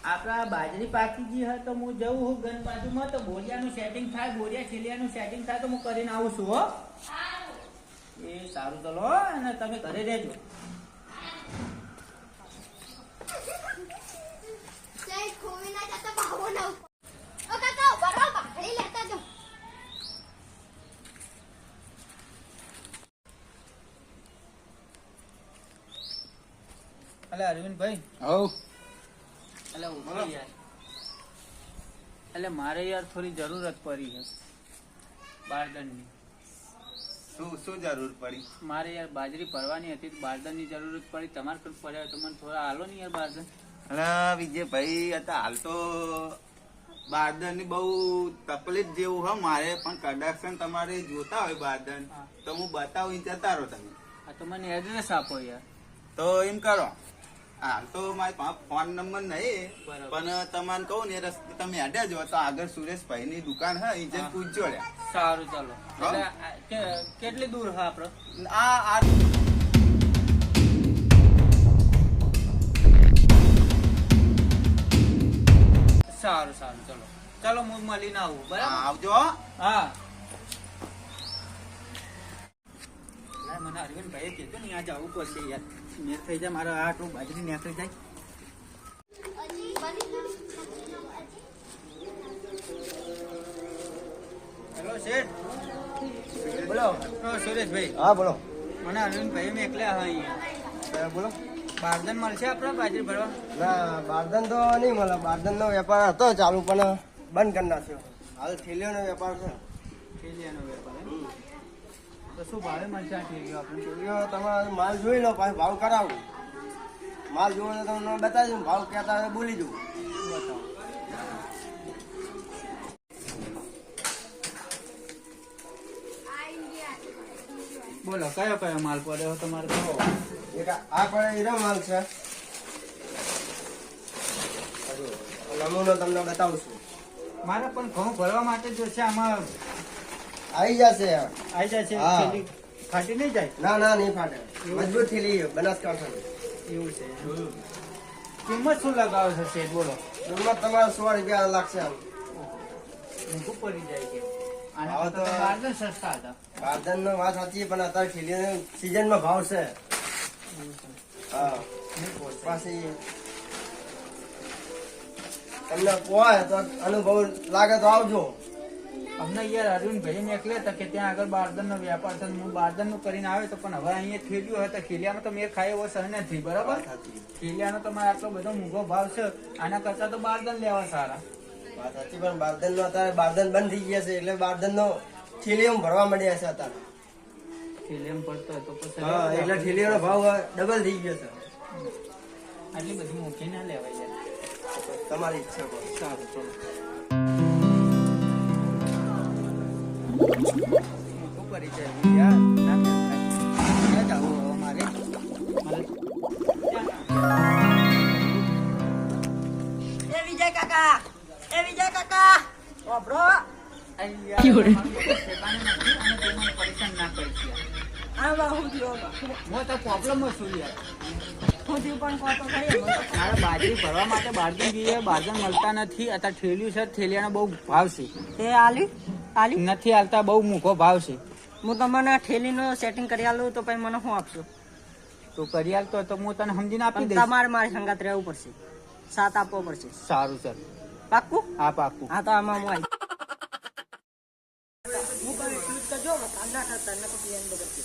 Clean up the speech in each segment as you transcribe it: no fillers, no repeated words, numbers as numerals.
આપડા બાજરી પાકી ગઈ હોય તો હું જઉં હું ગન બાજુમાં તો બોરિયાનું સેટિંગ થાય, બોરિયા છેલિયાનું સેટિંગ થાય તો હું કરીને આવું છું. હો એ સારું, ચલો અને તમે ઘરે રહેજો. અલે અરવિંદભાઈ, એટલે ઉભો યાર. એટલે મારે યાર થોડી જરૂરત પડી છે બારદાનની. શું જરૂર પડી? મારે યાર બાજરી ભરવાની હતી, બારદાનની જરૂરત પડી. તમારે કોઈ પડ્યા તો મને થોડા હાલો ને યાર બારદાન. અરે વિજયભાઈ, હતા હાલ તો બારદાન ની બહુ તકલીફ જેવું હોય મારે, પણ કડાક્ષણ તમારે જોતા હોય બારદાન તો હું બતાવું, જતા રહો તમે. હા તો મને એડ્રેસ આપો યાર. તો એમ કરો, હાલ તો મારી પાસે ફોન નંબર નહીં, પણ તમને કહું ને રસ્તે તમે હેડ્યા જો તો આગળ સુરેશભાઈ ની દુકાન હે, એ જઈને પૂછજો રે. સારું, ચાલો. એટલે કેટલી દૂર હા આપડે? આ સારું, ચલો ચાલો હું મળીને આવું. બરાબર, આવજો. હા. મને અરવિંદભાઈએ કીધું ને આજે આવવું પડશે યાર. મેર થઈ જાય મારે, આટલું બાજરી નીકળી જાય. હેલો શેઠ, બોલો. સુરેશભાઈ. હા બોલો. મને અરવિંદભાઈ મેં એકલા હા અહીંયા. બોલો. બારદાન મળશે આપડે બાજરી ભરવા? ના, બારદાન તો નહીં મળે. બારદાન નો વેપાર હતો ચાલુ, પણ બંધ કરી નાખ્યો. હાલ થેલીઓનો વેપાર છે. થેલિયાનો વેપાર તો શું ભાવે મળશે આ થેલીઓ આપણે? થેલીઓ તમારે માલ જોઈ લો, પાછું ભાવ કરાવું. માલ જોવો તો તમને બતાવી દઉં, ભાવ કહેતા હોય બોલી દઉં. બતાવો. બોલો કયો માલ પડ્યો તમારે? કહો. એક આ પણ હીરો માલ છે. નમૂનો તમને બતાવું છું. મારે પણ ઘઉં ભરવા માટે જો છે, આમાં આવી જશે. આવી જાય છે? હા. થેલી ફાટી નહીં જાય? ના, નહીં ફાટે. મજબૂત થેલી બનાસકાંઠાની. એવું છે. કિંમત શું લગાવો છો શેઠ? બોલો. કિંમત તમારે 100 રૂપિયા લાગશે. મોંઘું પડી જાય છે. ભાવ આના તો- તો બારદાન સસ્તા હતા. બારદાન નો વાત સાચી, પણ અત્યારે થેલીનો સીઝનમાં ભાવ છે. હા, નહીં પોસાય. પાછી તમને પોહાય તો અનુભવ લાગે તો આવજો. અમને યાર અરવિંદભાઈ મેં એકલે હતા કે ત્યાં આગળ બારદાનનો વેપાર છે, હું બારદાનનું કરીને આવે તો, પણ હવે અહીંયા થેલ્યું હતા. ખેલિયાનો તો મેં ખાય એવો સહ નથી. બરાબર, ખેલિયાનો તમારે આટલો બધો મોંઘો ભાવ છે, આના કરતા તો બારદાન લેવા સારા. વાત સાચી, પણ બારદાન નો અત્યારે બારદાન બંધ થઈ ગયા છે, એટલે બારદાન નો થેલીઓ ભરવા માંડ્યા છે અત્યારે. ખેલિયામાં પડતો હોય તો પછી હા, એટલે થેલીઓનો ભાવ ડબલ થઈ ગયો છે. આટલી બધી મોંઘી ના લેવાય યાર. તમારી ઈચ્છા પર. સારું, ચલો. મોટું કરી જાય યાર. ના થાય. ક્યાં જાવું હવે મારે? એ વિજય કાકા, વાપરો. પરેશાન ના કરીશ યાર. આ બાહુ દિયો હું તો પ્રોબ્લેમમાં છું યાર. ખોટી પણ કહો તો ખરી. મારે બાજરી ભરવા માટે બારદાન જોઈએ, બારદાન મળતા નથી. અત્યારે થેલિયું છે, થેલિયાનો બહુ ભાવ છે. તે આલી નથી હાલતા, બહુ મોંઘો ભાવ છે. હું તમને થેલીનો સેટિંગ કરી આલું તો પછી મને શું આપશો? તો કરી હાલતો તો હું તને સમજીને આપી પણ દઈશ. તમારે મારી સંગાત રહેવું પડશે, સાથ આપવો પડશે. સારું સર. પાક્કું? હા પાકું. હા તો આમાં હું આવી. હું પણ એટલું જ કરજો, કાંદા ખાતા ન તો પીએન બગડશે.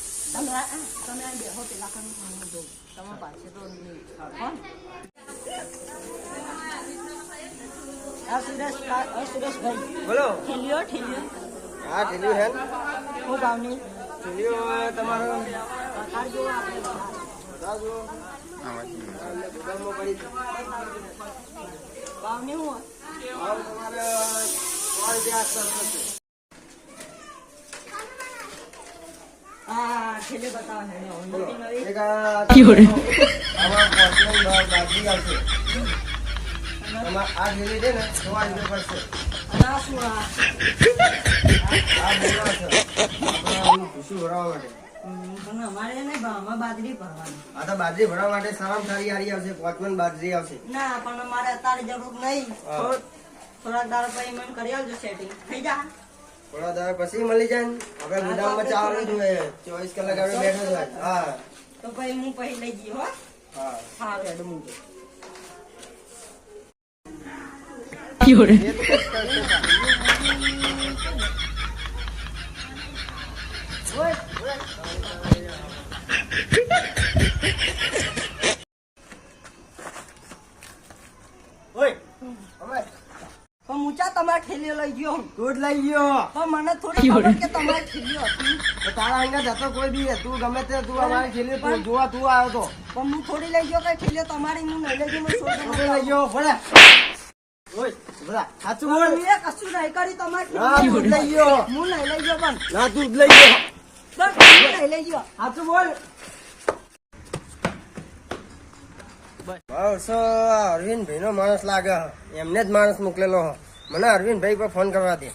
તમે આ બેહો પેલા ખાનું હું જોઉં. તમે પાસે તો નહીં. કોણ? સુરેશભાઈ બોલો. થેલીઓ હા, થેલીઓ છે. શું ભાવની? થેલીઓ તમારો બહાર જુઓ આપણે બહાર. બધા જુઓ. પડી છે. ભાવની શું? ભાવ તમારે 100 રૂપિયા આસપાસ થશે. હા, થેલી બતાવો ને. મોટી નવી. એક આમાં પોર્સેલેન બાજરી આવશે. તમારે આ થેલી છે ને 100 રૂપિયા પડશે. અને આ શું? આ બોલા છે આપણે ભૂસું ભરાવા માટે. પણ અમારે નહીં ભાવમાં બાજરી ભરવાની. આ તો બાજરી ભરવા માટે સારામાં સારી હારી આવશે, 5 મણ બાજરી આવશે. ના પણ અમારે અત્યારે જરૂર નહીં. હા. થોડાક દાડા પછી મને કરી આવજો સેટિંગ થઈ જા. થોડા દાડા પછી મળી જાય ને. આપણે ગુદામમાં ચાલુ જોઈએ, 24 કલાક આપણે બેઠો હોય. હા તો પછી હું પછી લઈ જઈએ હો. હા. હા રેડ મૂકો. ઓય હવે પણ ઊંચા તમારે ઠેલીઓ લઈ ગયો હું. તું જ લઈ ગયો. પણ મને થોડી ખબર કે તમારી ઠેલીઓ હતી. તો તારા અંગત હતો કોઈ બી, તું ગમે તે, તું અમારી છેલ્લી તું જોવા તું આવ્યો તો. પણ હું થોડી લઈ ગયો કઈ ઠેલીઓ તમારી હું નહીં લઈ ગયો. મને તું છોડી લઈ ગયો ભલે. ઓય ભલા સાચું બોલ. મેં કશું નહીં કરી તમારી ના તું જ લઈ ગયો. હું નહીં લઈ ગયો પણ ના તું જ લઈ ગયો. બસ હું નહીં લઈ ગયો. સાચું બોલ. બસ અરવિંદભાઈ નો માણસ લાગે, એમને જ માણસ મોકલેલો હ. મને અરવિંદભાઈ પર ફોન કરવા દે.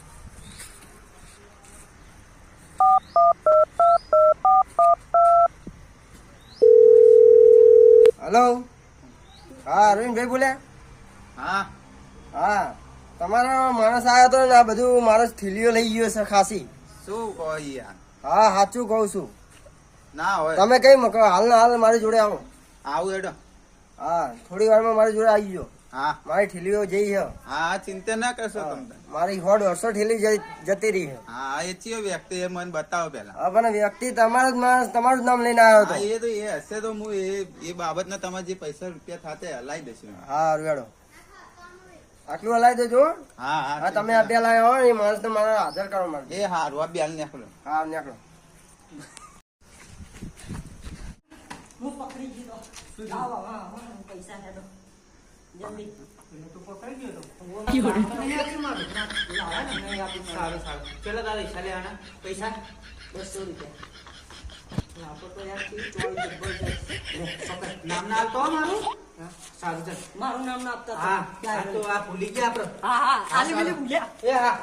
હલો, હા અરવિંદભાઈ બોલ્યા. હા હા તમારો માણસ આવ્યો તો ને આ બધું માણસ થેલીઓ લઈ ગયો છે ખાસી. શું કહો યાર? હા સાચું કહું છું. ના હોય. તમે કઈ મકો હાલ ને હાલ મારી જોડે આવો. આવું હેડો. હા થોડી વારમાં મારી જોડે આવી ગયો. હા મારી ઠેલીઓ જઈ છે. હા ચિંતા ના કરશો તમે. મારી 100 ઠેલી જતી રહી છે. હા એ ચિયો વ્યક્તિ એ મને બતાવો પેલા. હા પણ વ્યક્તિ તમારો જ માણસ તમારું જ નામ લઈને આવ્યો હા હતો. એ તો એ હશે તો હું એ બાબતના તમારે જે પૈસા રૂપિયા થાતે હલાઈ દઈશું. હા અરવેડો આટલું હલાવી દેજો. હા હા હા તમે આ બે લાવ્યા હોય ને એ માણસ ને મારા હાજર કરવા માંગે. એ હારું આ બેલ નીકળો. હા નીકળો. હું પકડી દીધો. આવો, હા, હા, પૈસા હેડો. જલ્દી. તું પકડી ગયો તો નહીં આપ્યું મારું. નહીં આપ્યું. સારું સારું. ચલો તારે હિસ્સા લેવાના પૈસા 200 રૂપિયા. આપો તો યાર કેવી ચોળી જબરજસ્ત. લે, પકડ. નામ ના આપતો હો મારું. હા, સારું ચાલ. મારું નામ ના આપતા હા હતા. આ તો આ ભૂલી ગયા આપણે. હા, હા, આલી બીલી ભૂલ્યા. એ હા